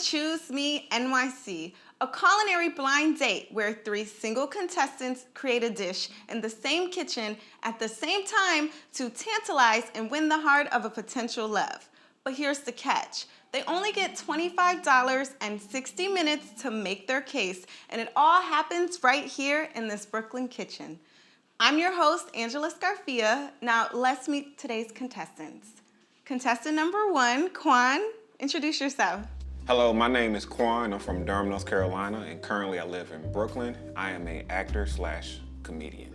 Choose Me NYC, a culinary blind date where 3 single contestants create a dish in the same kitchen at the same time to tantalize and win the heart of a potential love. But here's the catch. They only get $25 and 60 minutes to make their case, and it all happens right here in this Brooklyn kitchen. I'm your host, Angela Scarfia. Now let's meet today's contestants. Contestant number 1, Quan, introduce yourself. Hello, my name is Quan. I'm from Durham, North Carolina, and currently I live in Brooklyn. I am an actor/comedian.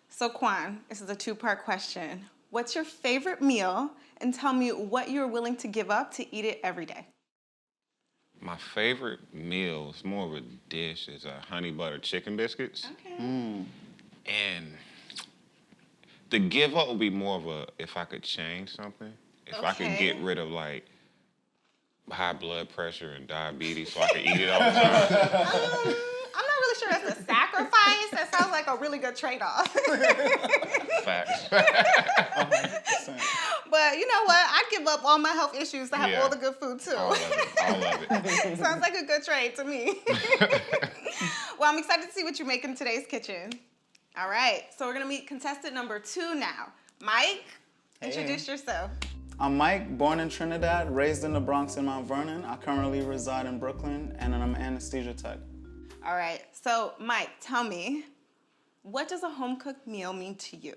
So Quan, this is a 2-part question. What's your favorite meal? And tell me what you're willing to give up to eat it every day. My favorite meal is more of a dish is honey butter chicken biscuits. Okay. And the give up would be more of a, if I could change something, if I could get rid of like high blood pressure and diabetes so I could eat it all the time. I'm not really sure that's a sacrifice. That sounds like a really good trade-off. Facts. But you know what? I'd give up all my health issues to have all the good food too. All of it. Sounds like a good trade to me. Well, I'm excited to see what you make in today's kitchen. All right, so we're gonna meet contestant number 2 now. Mike, introduce yourself. I'm Mike, born in Trinidad, raised in the Bronx in Mount Vernon. I currently reside in Brooklyn, and I'm an anesthesia tech. All right, so Mike, tell me, what does a home-cooked meal mean to you?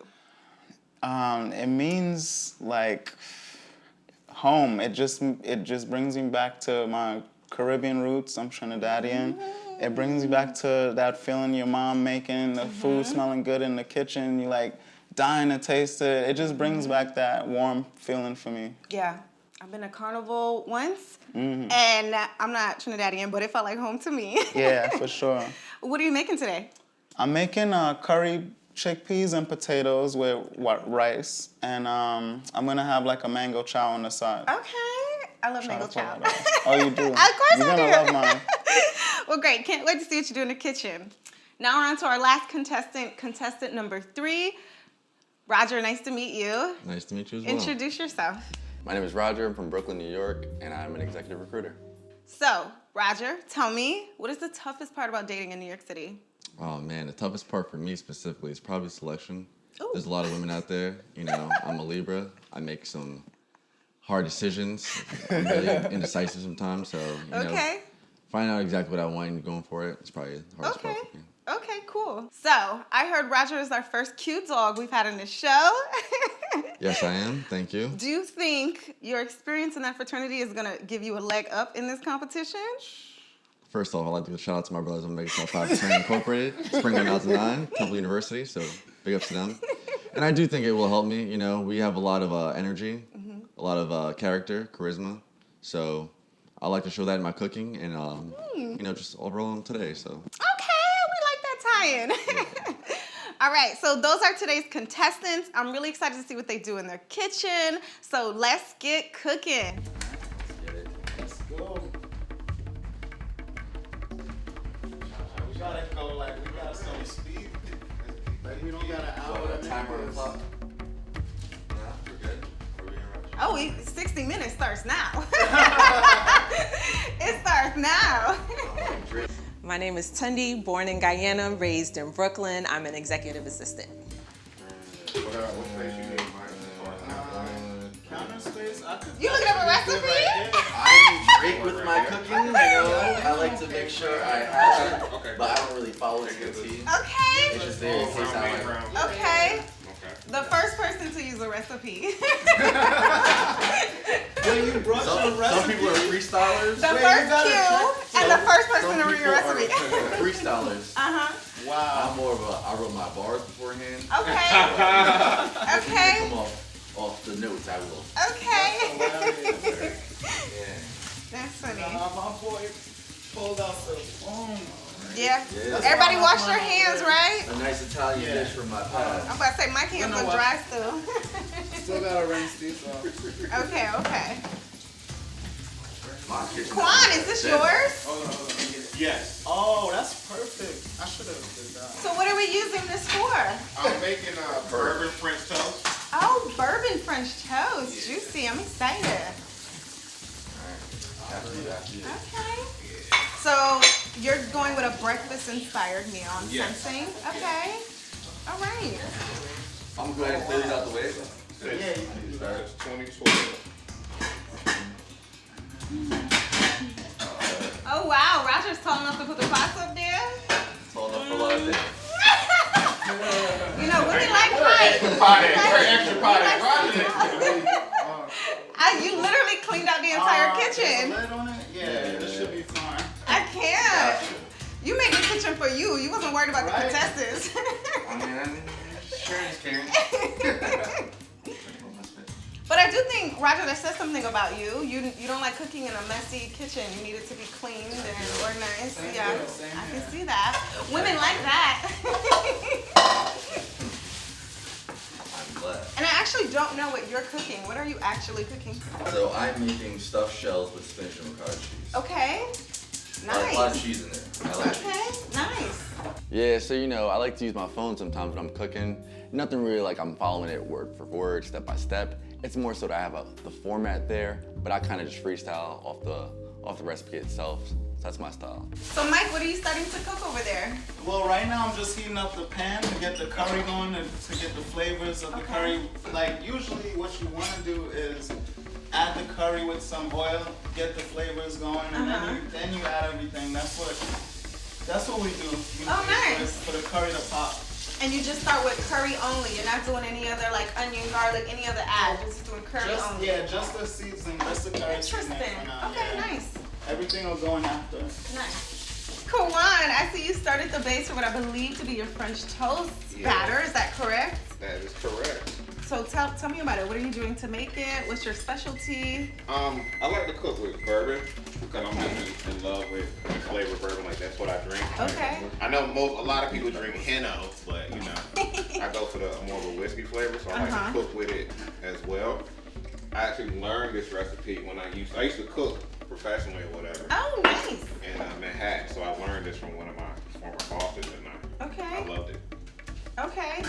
It means like home. It just brings me back to my Caribbean roots. I'm Trinidadian. It brings me back to that feeling your mom making the food smelling good in the kitchen. You like dying to taste it. It just brings back that warm feeling for me. Yeah, I've been to Carnival once, and I'm not Trinidadian, but it felt like home to me. Yeah, for sure. What are you making today? I'm making curry chickpeas and potatoes with rice, and I'm gonna have like a mango chow on the side. Okay, I love mango chow. Oh, you do? Of course You're I do. You're gonna love mine. Well, great. Can't wait to see what you do in the kitchen. Now we're on to our last contestant number 3. Roger, nice to meet you. Nice to meet you as well. Introduce yourself. My name is Roger. I'm from Brooklyn, New York, and I'm an executive recruiter. So, Roger, tell me, what is the toughest part about dating in New York City? Oh, man, the toughest part for me specifically is probably selection. Ooh. There's a lot of women out there. You know, I'm a Libra. I make some hard decisions. I'm really indecisive sometimes, so, you know, finding out exactly what I want and going for it is probably the hardest part for me. Okay, cool. So, I heard Roger is our first cute dog we've had in the show. Yes, I am. Thank you. Do you think your experience in that fraternity is going to give you a leg up in this competition? First off, I'd like to give a shout out to my brothers on Mega 5 Fraternity Incorporated, Spring 2009, Temple University, so big ups to them. And I do think it will help me. You know, we have a lot of energy, a lot of character, charisma, so I like to show that in my cooking and, you know, just overall on today, so. Okay, we like that tie-in. All right, so those are today's contestants. I'm really excited to see what they do in their kitchen, so let's get cooking. Let's go. We gotta go like we got some speed. Like we don't got an hour. So, timer on the clock. Yeah, we're good. Are we in a rush? Oh, 60 minutes starts now. It starts now. My name is Tundi, born in Guyana, raised in Brooklyn. I'm an executive assistant. What space you need, Mike? Counter space. You looking up a recipe? I'm great with my cooking, you know. I like to make sure I have it, but I don't really follow it to the T. Okay. It's just there in case I like. Okay. The first person to use a recipe. When you brush your recipe. Some people are freestylers. The first cue and the first person to read your recipe. Freestylers. Wow. I'm more of I wrote my bars beforehand. Okay. Okay. Come off the notes, I will. Okay. Yeah. That's funny. My boy pulled out the phone. Yeah. Yeah. Everybody wash their hands, right? A nice Italian dish from my past. I'm about to say my hands look dry still. Still gotta rinse these off. Okay, okay. My kitchen. Quan, is this yours? Hold on. Yes. Oh, that's perfect. I should have did that. So what are we using this for? I'm making bourbon French toast. Oh, bourbon French toast. Juicy. I'm excited. Have to do that. Okay. So you're going with a breakfast-inspired meal, I'm sensing. Okay. All right. I'm gonna go ahead and clear these out the way. Since 2012. Oh wow, Roger's tall enough to put the pots up there. Tall enough for a lot of things. You know, women like height. Extra potty. You literally cleaned out the entire kitchen. There's a lid on it? Yeah, this should be fine. I can't. You made the kitchen for you. You wasn't worried about the Right. contestants. I mean, sure is caring. But I do think, Roger, that says something about you. You don't like cooking in a messy kitchen. You need it to be cleaned and organized. Same Yeah, here, same I here. can see that. Women like that. I'm glad. And I actually don't know what you're cooking. What are you actually cooking? So I'm making stuffed shells with spinach and ricotta cheese. Okay. A lot of Nice. cheese in there. I like cheese. Okay, nice. Yeah, so I like to use my phone sometimes when I'm cooking. Nothing really like I'm following it word for word, step by step. It's more so that I have the format there, but I kind of just freestyle off the recipe itself. So that's my style. So Mike, what are you starting to cook over there? Well, right now I'm just heating up the pan to get the curry going and to get the flavors of the curry. Like usually what you want to do is add the curry with some oil, get the flavors going, and then you add everything. That's what we do. Oh, nice. For the curry to pop. And you just start with curry only. You're not doing any other like onion, garlic, any other add. Just doing curry only. Yeah, just the seasoning, just the curry seasoning Interesting. for now. Okay, yeah. nice. Everything will go in after. Nice. Quan, I see you started the base for what I believe to be your French toast batter. Is that correct? That is correct. So tell me about it. What are you doing to make it? What's your specialty? I like to cook with bourbon because I'm just in love with flavored bourbon. Like that's what I drink. Okay. I know a lot of people drink Henno, but I go for the more of a whiskey flavor, so I like to cook with it as well. I actually learned this recipe when I used to cook professionally or whatever. Oh, nice. In Manhattan, so I learned this from one of my former bosses, and I loved it. Okay.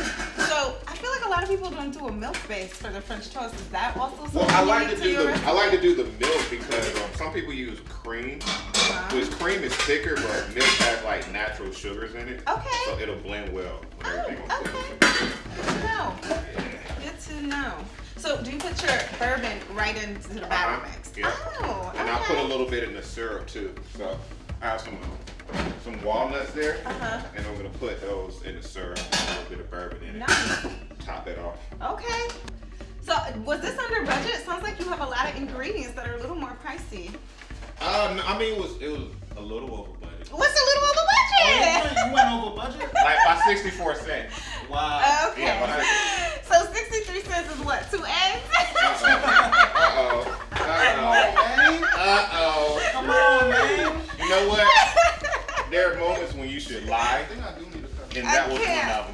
So I feel like a lot of people don't do a milk base for their French toast. Is that also something Well, I like unique to to do your the recipe? milk because some people use cream, which cream is thicker, but milk has like natural sugars in it. Okay. So it'll blend well when everything goes Okay. together. Good to know. Good to know. So do you put your bourbon right into the batter mix? Yeah. Oh, okay. And I put a little bit in the syrup too. So I have some walnuts there, and I'm gonna put those in the syrup and a little bit of bourbon in it. Nice. Top it off. Okay. So was this under budget? Sounds like you have a lot of ingredients that are a little more pricey. I mean, it was a little over budget. What's a little over budget? You went over budget? Like by 64 cents. Wow. Okay. Yeah, So 63 cents is what? 2 eggs? Come on, man. You know what? There are moments when you should lie, and that was one of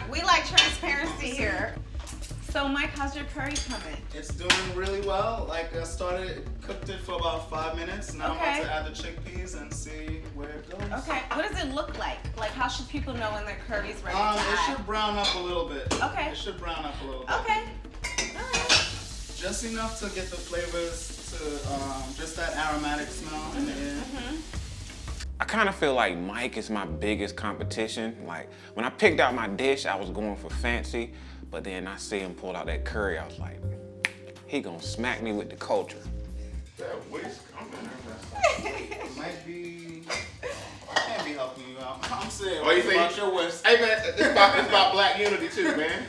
them. We like transparency here. So Mike, how's your curry coming? It's doing really well. Like I cooked it for about 5 minutes. Now I'm about to add the chickpeas and see where it goes. Okay. What does it look like? Like how should people know when their curry's ready to It add? should brown up a little bit. Okay. It should brown up a little bit. Okay. All right. Just enough to get the flavors to just that aromatic smell in the air. I kind of feel like Mike is my biggest competition. Like when I picked out my dish, I was going for fancy, but then I see him pull out that curry. I was like, he gonna smack me with the culture. That whisk, Might be. I can't be helping you out. I'm saying. Oh, you think? About your whisk. Hey man, it's about black unity too, man.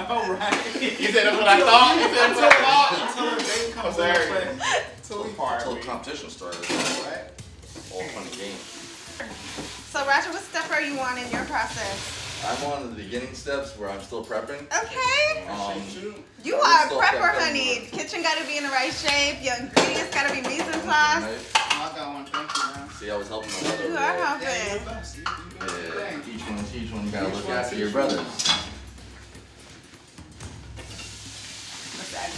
All right. You said that's what I thought. You said that's what I thought. Until the day comes Sorry. into play. Until the competition started. Right. All fun and games. So Roger, what step are you on in your process? I'm on the beginning steps where I'm still prepping. Okay. You I are a would prepper, start that honey. Kitchen gotta be in the right shape. Your ingredients gotta be mise en place. I got one. Thank you, man. See, I was helping my brother. You are Yeah, you're helping. the best. You do the Yeah, thing. each one, you gotta Each look one, after each your one. brothers.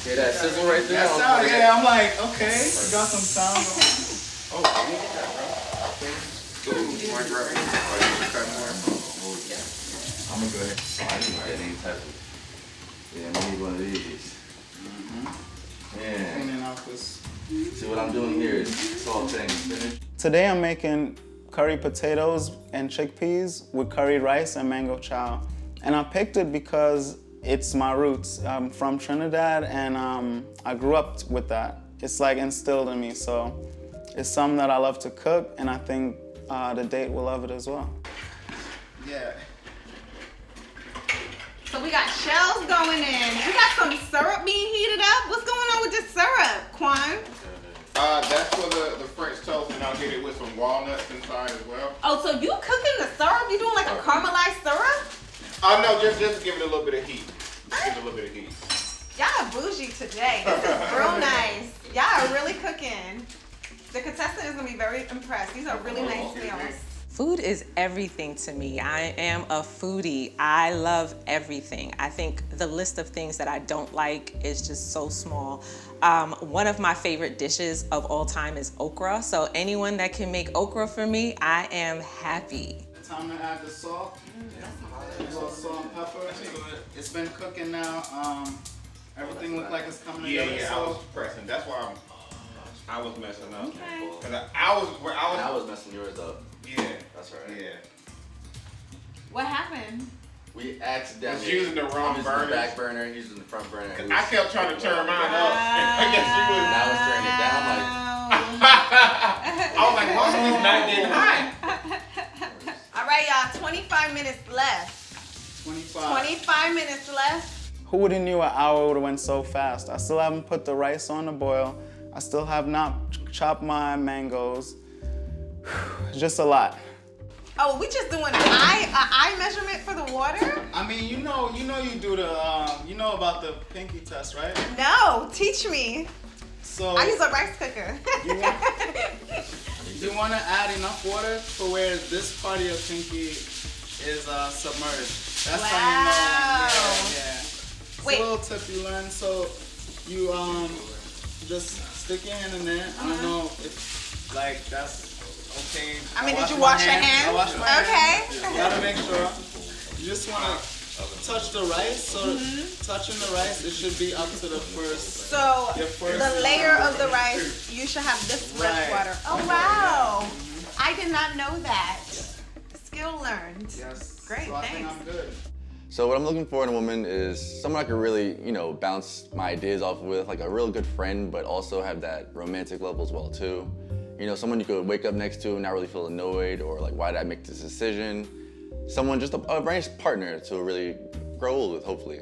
See that sizzle right there? That sound, yeah, I'm like, okay, you got some sound. Oh, I need that, bro. Ooh, my grab. Oh, you should cut more. I'm gonna go ahead. I didn't get any type of. Yeah, I need one of these. Man. Cleaning out this. See what I'm doing here is sauteing spinach. Today I'm making curry potatoes and chickpeas with curry rice and mango chow. And I picked it because it's my roots. I'm from Trinidad and I grew up with that. It's like instilled in me, so it's something that I love to cook, and I think the date will love it as well. Yeah. So we got shells going in. We got some syrup being heated up. What's going on with this syrup, Quan? That's for the French toast, and I'll get it with some walnuts inside as well. Oh, so you cooking the syrup? You doing like a caramelized syrup? No, just give it a little bit of heat. Give it a little bit of heat. Y'all are bougie today. This is real nice. Y'all are really cooking. The contestant is gonna be very impressed. These are really nice meals. Food is everything to me. I am a foodie. I love everything. I think the list of things that I don't like is just so small. One of my favorite dishes of all time is okra. So anyone that can make okra for me, I am happy. Time to add the salt. A little salt and pepper. It's been cooking now. Everything looked like it's coming together. Yeah, I So was pressing. That's why I was messing up. Okay. 'Cause I was messing yours up. Yeah. That's right. Yeah. What happened? We accidentally Was using the wrong I'm using burner. the back burner, he's using the front burner. It I was- kept trying to turn mine up. I guess you was. And I was turning it down, like, I was like, why is this not getting hot? All right, y'all, 25 minutes left. 25. 25 minutes left. Who would have knew an hour would have went so fast? I still haven't put the rice on the boil. I still have not chopped my mangoes. It's just a lot. Oh, we just doing an eye measurement for the water? I mean, you know you do the, you know about the pinky test, right? No, teach me. So I use a rice cooker. you want to add enough water for where this part of your pinky is submerged. That's how you know. Yeah. It's Wait. a little tip you learn. So you just stick your hand in there. I don't know if like that's okay. I mean, did wash you my wash your hands. hands? I washed my hands. Okay. You gotta make sure. You just want to touch the rice. So touching the rice, it should be up to the first. So Your first the layer of the rice, you should have this much Right. water. Oh, wow. I did not know that. Skill learned. Yes. Great, So I think thanks. I'm good. So what I'm looking for in a woman is someone I can really, bounce my ideas off with, like a real good friend, but also have that romantic level as well too. Someone you could wake up next to and not really feel annoyed or like, why did I make this decision? Someone, just a nice partner to really grow old with, hopefully.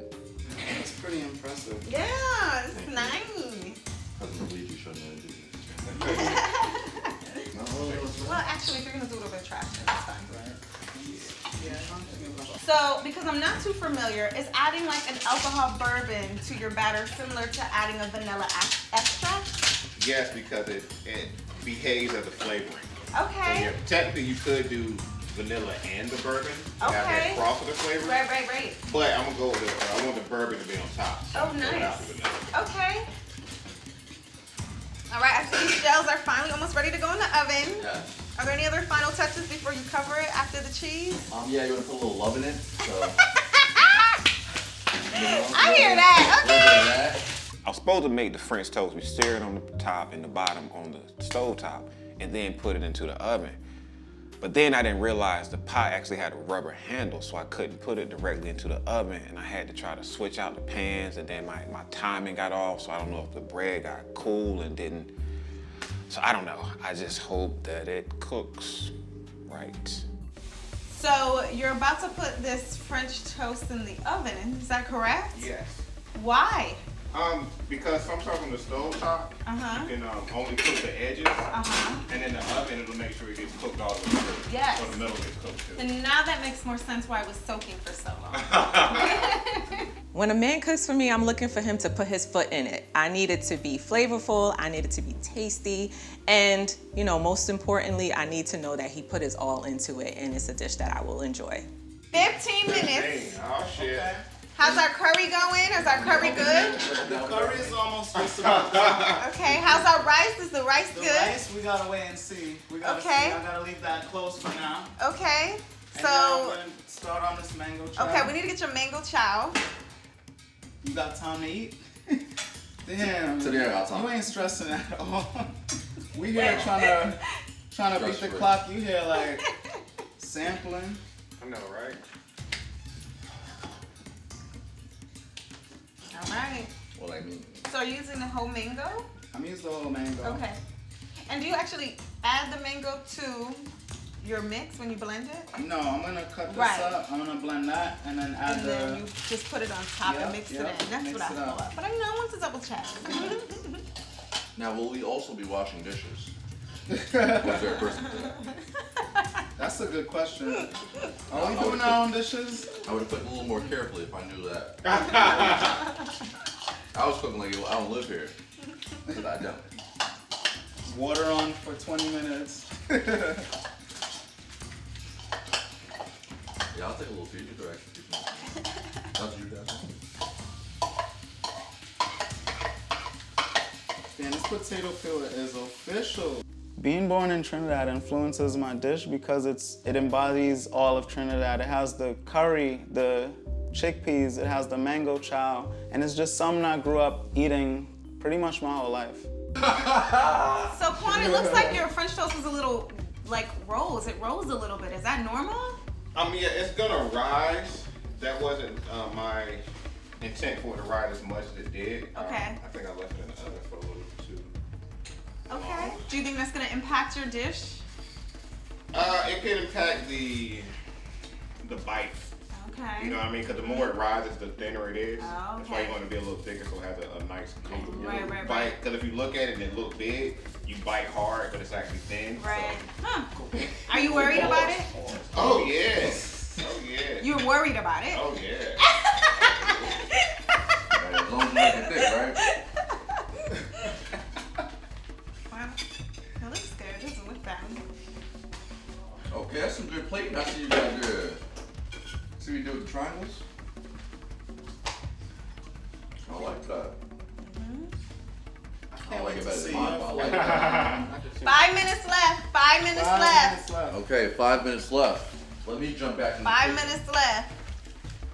It's pretty impressive. Yeah, it's nice. I can't believe you showed me Well, actually, if you're gonna do it over the trash, then that's fine. Yeah. So, because I'm not too familiar, is adding like an alcohol bourbon to your batter similar to adding a vanilla extract? Yes, because it behaves as a flavoring. So Okay. yeah, technically you could do vanilla and the bourbon to have Okay. that cross of the flavor. Right. But I'm gonna go with I want the bourbon to be on top. So Oh, I'm gonna go without nice. the vanilla. Okay. All right, I see these shells are finally almost ready to go in the oven. Yeah. Are there any other final touches before you cover it after the cheese? Yeah, you want to put a little love in it. So. I hear that. Okay. I was supposed to make the French toast. We sear it on the top and the bottom on the stove top, and then put it into the oven. But then I didn't realize the pot actually had a rubber handle, so I couldn't put it directly into the oven, and I had to try to switch out the pans, and then my timing got off, so I don't know if the bread got cool and didn't. So I don't know. I just hope that it cooks right. So you're about to put this French toast in the oven, is that correct? Yes. Why? Because sometimes on the stove top, Uh-huh. you can only cook the edges, Uh-huh. and in the oven it'll make sure it gets cooked all the way through. Yes. So the middle gets cooked too. And now that makes more sense why it was soaking for so long. When a man cooks for me, I'm looking for him to put his foot in it. I need it to be flavorful, I need it to be tasty, and most importantly, I need to know that he put his all into it and it's a dish that I will enjoy. 15 minutes. Dang, oh shit. Okay. How's our curry going? Is our curry good? The curry is almost just about done. Okay, how's our rice? Is the rice The good? rice, we gotta wait and see. We gotta Okay. see. I gotta leave that closed for now. Okay, And now so, I'm gonna start on this mango chow. okay, we need to get your mango chow. You got time to eat? Damn. Today I got time. You ain't stressing at all. We here trying to beat the clock. You here like sampling. I know, right? All right. What I mean. So are you using the whole mango? I'm using the whole mango. Okay. And do you actually add the mango to your mix when you blend it? No, I'm gonna cut this Right. up. I'm gonna blend that and then add And the. then you just put it on top and mix it in. That's mix what I it up. thought. But I want to double check. Now, will we also be washing dishes? Or is there a person for that? That's a good question. Are we doing our own dishes? I would have cooked a little more carefully if I knew that. I was cooking like I don't live here. But I don't. Water on for 20 minutes. Yeah, I'll take a little Fiji for extra. That's you guys. Man, this potato peeler is official. Being born in Trinidad influences my dish because it embodies all of Trinidad. It has the curry, the chickpeas, it has the mango chow, and it's just something I grew up eating pretty much my whole life. So Quan, it looks like your French toast is a little like rolls. It rolls a little bit. Is that normal? I mean, yeah, it's gonna rise. That wasn't my intent for it to rise as much as it did. Okay. I think I left it in the oven for a little too. Okay. Do you think that's gonna impact your dish? It can impact the bite. Okay. You know what I mean? Because the more it rises, the thinner it is. Oh, That's why okay. you want to be a little thicker so it has a nice, comfortable Right. bite. Because if you look at it and it looks big, you bite hard, but it's actually thin. Right. So. Huh. Are you worried about it? Oh, yes. Oh, yeah. You're worried about it? Oh, yeah. As long as you make it thick, right? Wow. That looks good. It doesn't look bad. Okay, that's some good plating. I see you got good. See what you do with the triangles? I like that. I like it better than mine, but I like that. 5 minutes left. 5 minutes 5 left. minutes left. Okay, 5 minutes left. Let me jump back in the 5 kitchen. minutes left.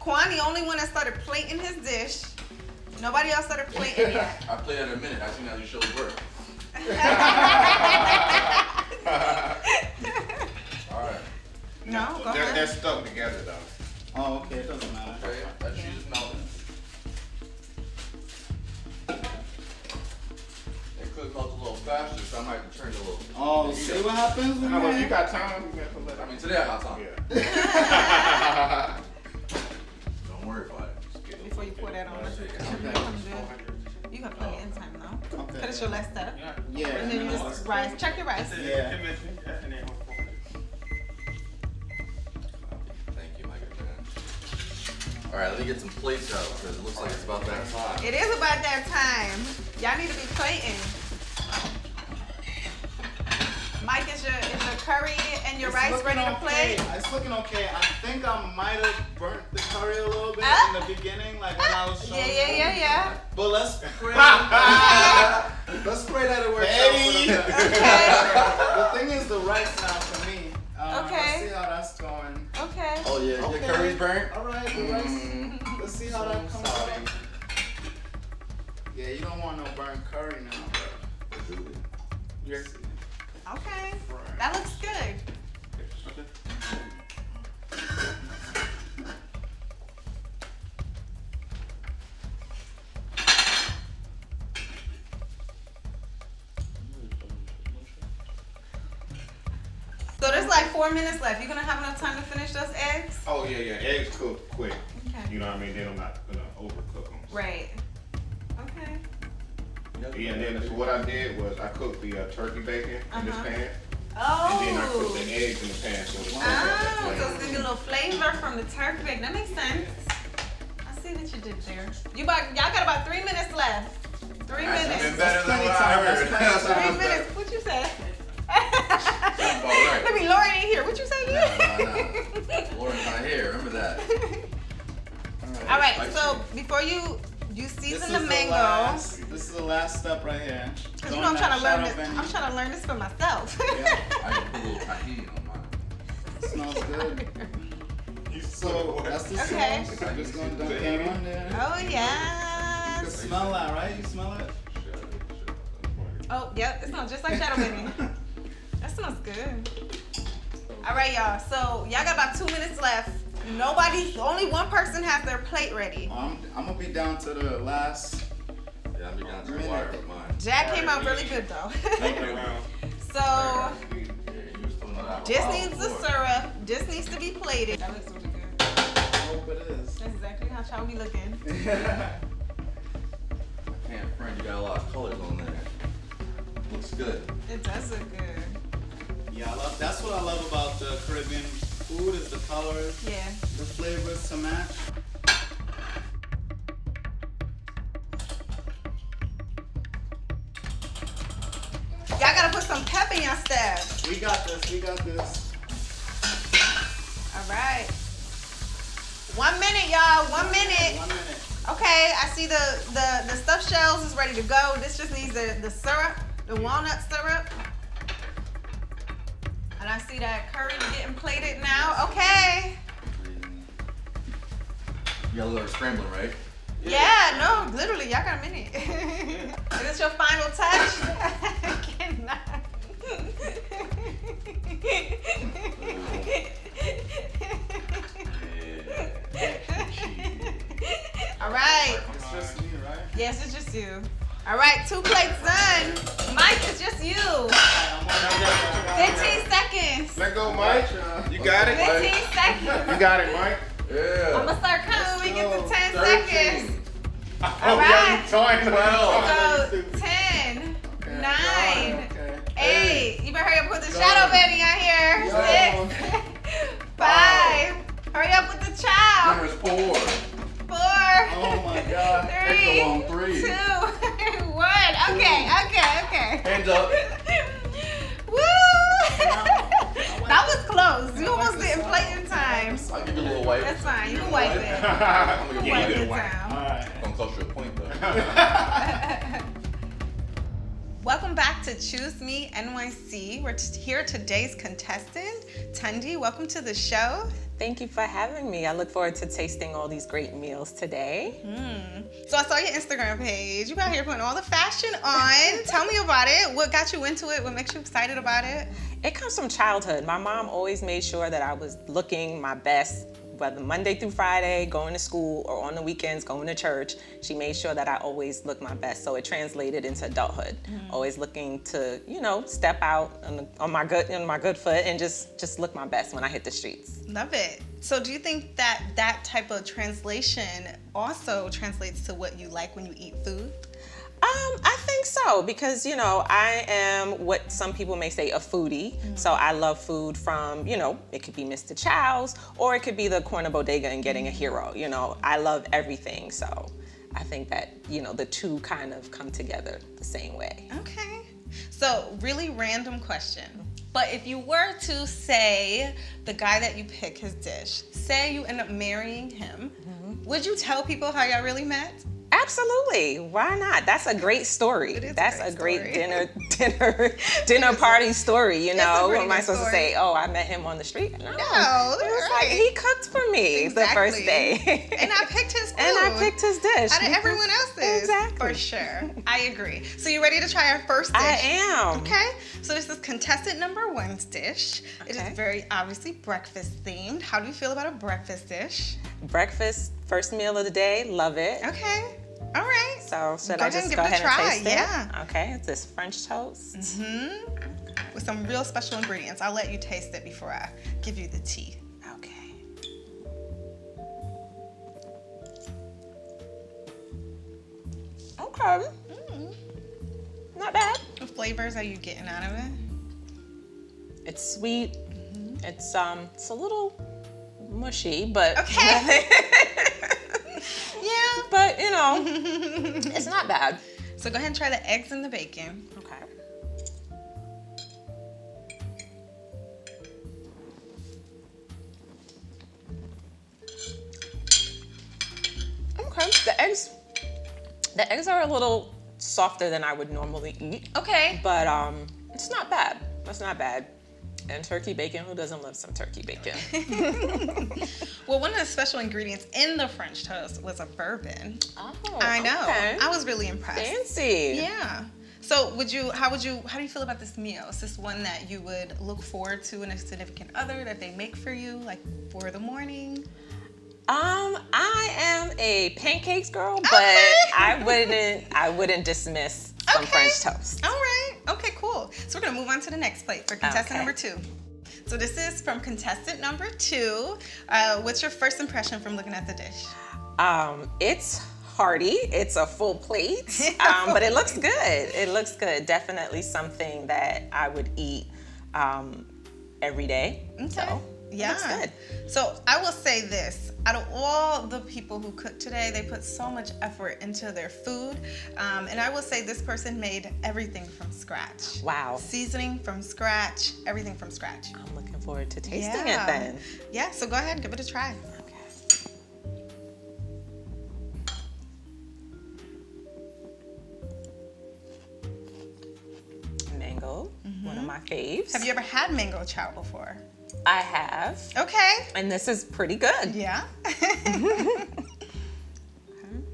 Quan, the only one that started plating his dish. Nobody else started plating yet. I played at a minute. I seen how these shows work. All right. No, go They're ahead. stuck together, though. Oh, okay, it doesn't matter. Okay, that cheese is melting. It could melt a little faster, so I might have to turn it a little. Oh, see what happens when How about you you got time? You got to let I mean, today I got time. Yeah. Don't worry about it. Before you pour that on, Okay. you got plenty of time though. Okay. Because it's your last step. Yeah. And then you just rice. Check your rice. Yeah. Thank you, Mike. All right, let me get some plates out because it looks like it's about that time. It is about that time. Y'all need to be plating. Mike, is your curry and your It's rice looking ready to okay. plate? It's looking okay. I think I might have burnt the curry a little bit Ah. in the beginning, like when I was showing Yeah. But let's pray. Let's pray that it works out for the best. The thing is the rice now for me. Okay. Let's see how that's going. Okay. Oh yeah, Okay. your curry's burnt. All right, the rice. Let's see how that comes out. Yeah, you don't want no burnt curry now, but you're. Okay. That looks good. So there's like 4 minutes left. You gonna have enough time to finish those eggs? Oh, yeah. Eggs cook quick. Okay. You know what I mean? Then I'm not going to overcook them. Right. Okay. Yeah, and then so what I did was I cooked the turkey bacon in this pan. And then I cooked the Oh. eggs in the pan. So it's Oh, so it's gonna get a little flavor from the turkey bacon. That makes sense. I see what you did there. Y'all got about 3 minutes left. 3 That's minutes. been better than plenty what time, I that's heard. plenty time. 3 minutes. What you say? about right. Let me Lauren ain't here. What you say? Nah. Lauren's not here. Remember that. All right. Spicy. So before you This season is the mango, This is the last step right here. cause you know I'm trying to learn this. I'm trying to learn this for myself. Yeah. I can put a little tahini on mine. Smells good. So that's the Okay. sauce. I'm just gonna dump that on there. Oh yes. smell that, right? You smell it? Oh, yep, it smells just like shadow baby. That smells good. All right, y'all. So y'all got about 2 minutes left. Only one person has their plate ready. I'm gonna be down to the last. Yeah, I'll be down to the wire with mine. Jack came out really good though. So this needs the syrup. This needs to be plated. That looks really good. I hope it is. That's exactly how y'all be looking. Man, friend, you got a lot of colors on there. Looks good. It does look good. Yeah, that's what I love about the Caribbean food is the colors, Yeah. the flavors to match. Y'all gotta put some pep in your stuff. We got this. All right. 1 minute, y'all. 1 minute. 1 minute. Okay, I see the stuffed shells is ready to go. This just needs the syrup, the walnut syrup. And I see that curry getting plated now. Okay. You got a little scrambling, right? Yeah, no, literally, y'all got a minute. Is this your final touch? I cannot. All right. It's just me, right? Yes, it's just you. All right, 2 plates done. Mike, it's just you. 15 seconds. Let go, Mike. You got it? 15 seconds. You got it, Mike. Yeah. I'm gonna start counting when we get to 10 13. seconds. Oh, right. yeah, you toying 12. So 10, 9, Okay. 8. You better hurry up and put the shadow baby on here. 6, 5. Hurry up with the child. There's 4. 4, Oh my God. 3, long 3. 2, 1. Okay. Hands up. Woo! That was close. You almost didn't play in time. I'll give you a little wipe. That's fine. You can wipe it. I'm gonna You can wipe give you it a wipe. down. Alright. Don't cost you a point though. Welcome back to Choose Me NYC. We're here today's contestant, Tundi. Welcome to the show. Thank you for having me. I look forward to tasting all these great meals today. So I saw your Instagram page. You out here putting all the fashion on. Tell me about it. What got you into it? What makes you excited about it? It comes from childhood. My mom always made sure that I was looking my best, whether Monday through Friday, going to school, or on the weekends, going to church. She made sure that I always looked my best. So it translated into adulthood. Always looking to, step out on my good foot and just look my best when I hit the streets. Love it. So do you think that type of translation also translates to what you like when you eat food? I think so because, I am what some people may say a foodie. So I love food from, it could be Mr. Chow's or it could be the corner bodega and getting a hero. I love everything. So I think that, the two kind of come together the same way. Okay. So really random question. But if you were to say the guy that you pick his dish, say you end up marrying him, would you tell people how y'all really met? Absolutely. Why not? That's a great story. It is That's a a great great dinner party story, a What pretty am I good supposed story. to say? Oh, I met him on the street? No. It was right. like he cooked for me the first day. And I picked his food. And I picked his dish. Out of everyone else's. Exactly. For sure. I agree. So you ready to try our first dish? I am. Okay. So this is contestant number 1's dish. It Okay. is very obviously breakfast themed. How do you feel about a breakfast dish? Breakfast, first meal of the day. Love it. Okay. All right. So should Go I ahead just and give go it a ahead and try, taste it? yeah. Okay. It's this French toast. With some real special ingredients. I'll let you taste it before I give you the tea. Okay. Okay. Not bad. What flavors are you getting out of it? It's sweet. It's a little mushy, but Okay. Yeah. but it's not bad. So go ahead and try the eggs and the bacon. Okay. Okay. The eggs are a little softer than I would normally eat, Okay. but it's not bad. That's not bad. And turkey bacon, who doesn't love some turkey bacon? Well, one of the special ingredients in the French toast was a bourbon. Oh, I know. okay. I was really impressed. Fancy. Yeah. So how do you feel about this meal? Is this one that you would look forward to in a significant other that they make for you, like for the morning? I am a pancakes girl, but Okay. I wouldn't dismiss some French toast. All right. Okay, cool. So we're gonna move on to the next plate for contestant Okay. number 2. So this is from contestant number 2. What's your first impression from looking at the dish? It's hearty. It's a full plate, but it looks good. It looks good. Definitely something that I would eat every day. Okay. So Yeah. it looks good. So I will say this. Out of all the people who cooked today, they put so much effort into their food. And I will say this person made everything from scratch. Wow. Seasoning from scratch, everything from scratch. I'm looking forward to tasting Yeah. it then. Yeah, so go ahead, give it a try. Mango, one of my faves. Have you ever had mango chow before? I have. Okay. And this is pretty good. Yeah.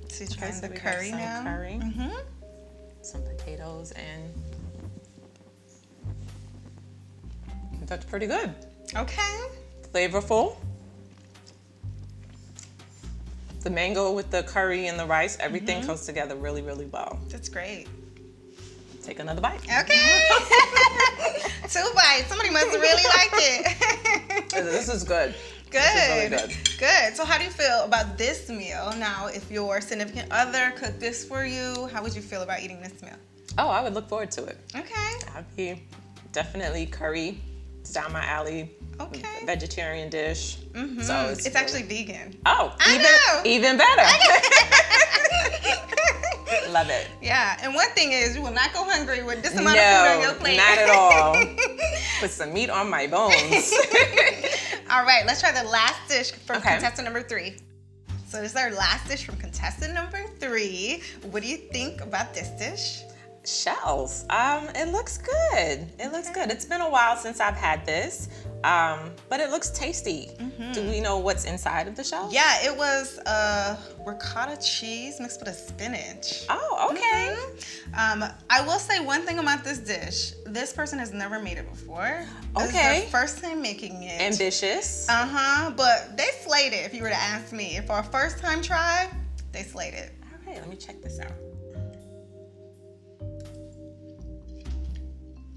So you're trying the we got curry some now. curry, Mm-hmm. some potatoes, and that's pretty good. Okay. Flavorful. The mango with the curry and the rice, everything Mm-hmm. goes together really, really well. That's great. Take another bite. Okay. 2 bites. Somebody must have really liked it. This is good. Good. This is really Good. So how do you feel about this meal? Now, if your significant other cooked this for you, how would you feel about eating this meal? Oh, I would look forward to it. Okay. I'd be definitely curry. It's down my alley. Okay. Vegetarian dish. Mhm. So it's actually vegan. Oh, I know. even better. Love it. Yeah, and one thing is you will not go hungry with this amount of food on your No, plate. not at all. Put some meat on my bones. All right, let's try the last dish from Okay. contestant number 3. So this is our last dish from contestant number 3. What do you think about this dish? Shells. It looks good. It looks good. It's been a while since I've had this, but it looks tasty. Do we know what's inside of the shells? Yeah, it was ricotta cheese mixed with a spinach. Oh, okay. I will say one thing about this dish. This person has never made it before. This is Okay. their first time making it. Ambitious. But they slayed it if you were to ask me. For a first time try, they slayed it. All right, let me check this out.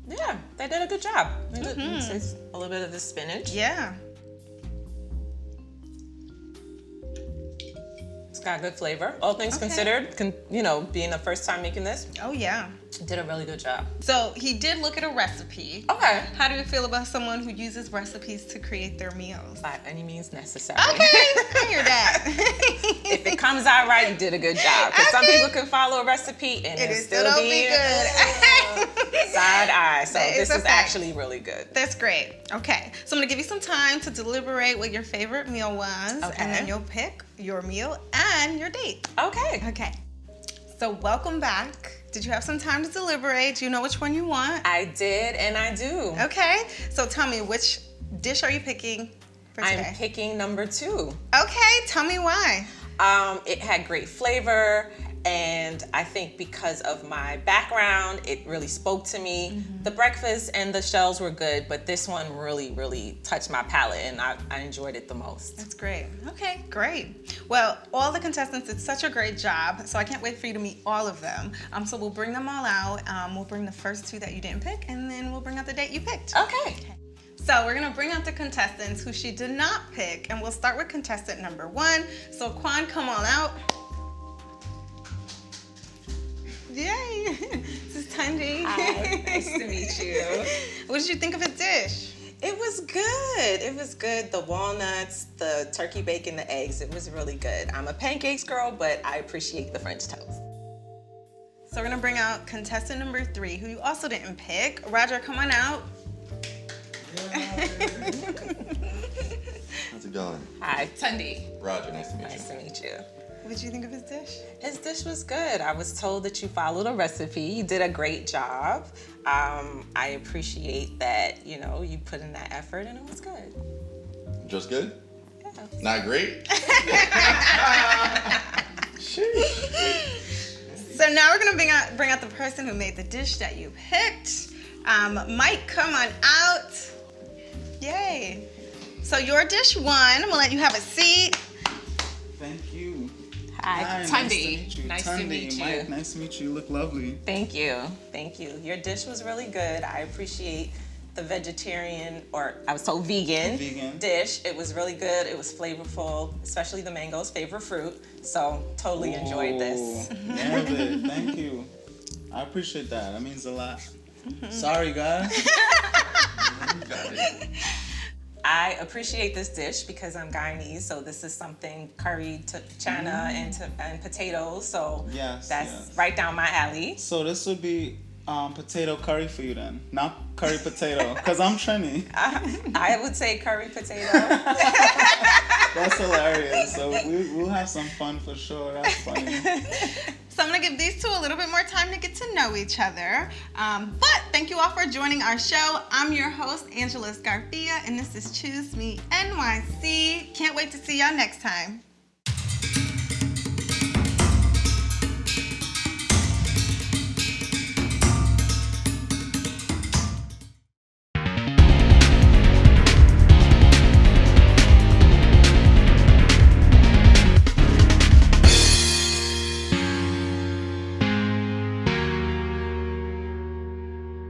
Yeah, they did a good job. They did taste a little bit of the spinach. Yeah. It's got good flavor. All things considered, being the first time making this, Oh, yeah. did a really good job. So he did look at a recipe. Okay. How do you feel about someone who uses recipes to create their meals? By any means necessary. Okay, I hear that. If it comes out right, you did a good job. Because some Okay. people can follow a recipe and It it is still still be good. side eye. So That this is a is fact. actually really good. That's great. Okay, so I'm gonna give you some time to deliberate what your favorite meal was, Okay. and then you'll pick your meal and your date. Okay. Okay. So welcome back. Did you have some time to deliberate? Do you know which one you want? I did and I do. Okay. So tell me, which dish are you picking for I'm today? picking number 2. Okay. Tell me why. It had great flavor, and I think because of my background, it really spoke to me. The breakfast and the shells were good, but this one really, really touched my palate, and I enjoyed it the most. That's great. Okay, great. Well, all the contestants did such a great job, so I can't wait for you to meet all of them. So we'll bring them all out. We'll bring the first 2 that you didn't pick, and then we'll bring out the date you picked. Okay. So we're gonna bring out the contestants who she did not pick, and we'll start with contestant number 1. So Quan, come on out. Yay! This is Tundi. Hi, nice to meet you. What did you think of his dish? It was good. It was good. The walnuts, the turkey bacon, the eggs. It was really good. I'm a pancakes girl, but I appreciate the French toast. So we're gonna bring out contestant number 3, who you also didn't pick. Roger, come on out. How's it going? Hi, Tundi. Roger, nice to meet Nice you. to meet you. What did you think of his dish? His dish was good. I was told that you followed a recipe. You did a great job. I appreciate that, you know, you put in that effort and it was good. Just good? Yeah. Not great? So now we're gonna bring out the person who made the dish that you picked. Mike, come on out. Yay. So your dish won. I'm gonna let you have a seat. Thank you. Hi, Tundi. Nice to meet you. Mike, nice to meet you. You look lovely. Thank you. Thank you. Your dish was really good. I appreciate the vegetarian, or I was told vegan dish. It was really good. It was flavorful, especially the mango's favorite fruit. So totally enjoyed this. Nailed it. Thank you. I appreciate that. That means a lot. Sorry, guys. I appreciate this dish because I'm Guyanese, so this is something curry to chana and potatoes. So that's right down my alley. So this would be potato curry for you then, not curry potato, because I'm Trini. I would say curry potato. That's hilarious. So we'll have some fun for sure. That's funny. So I'm gonna give these two a little bit more time to get to know each other. But thank you all for joining our show. I'm your host, Angela Scarfia, and this is Choose Me NYC. Can't wait to see y'all next time.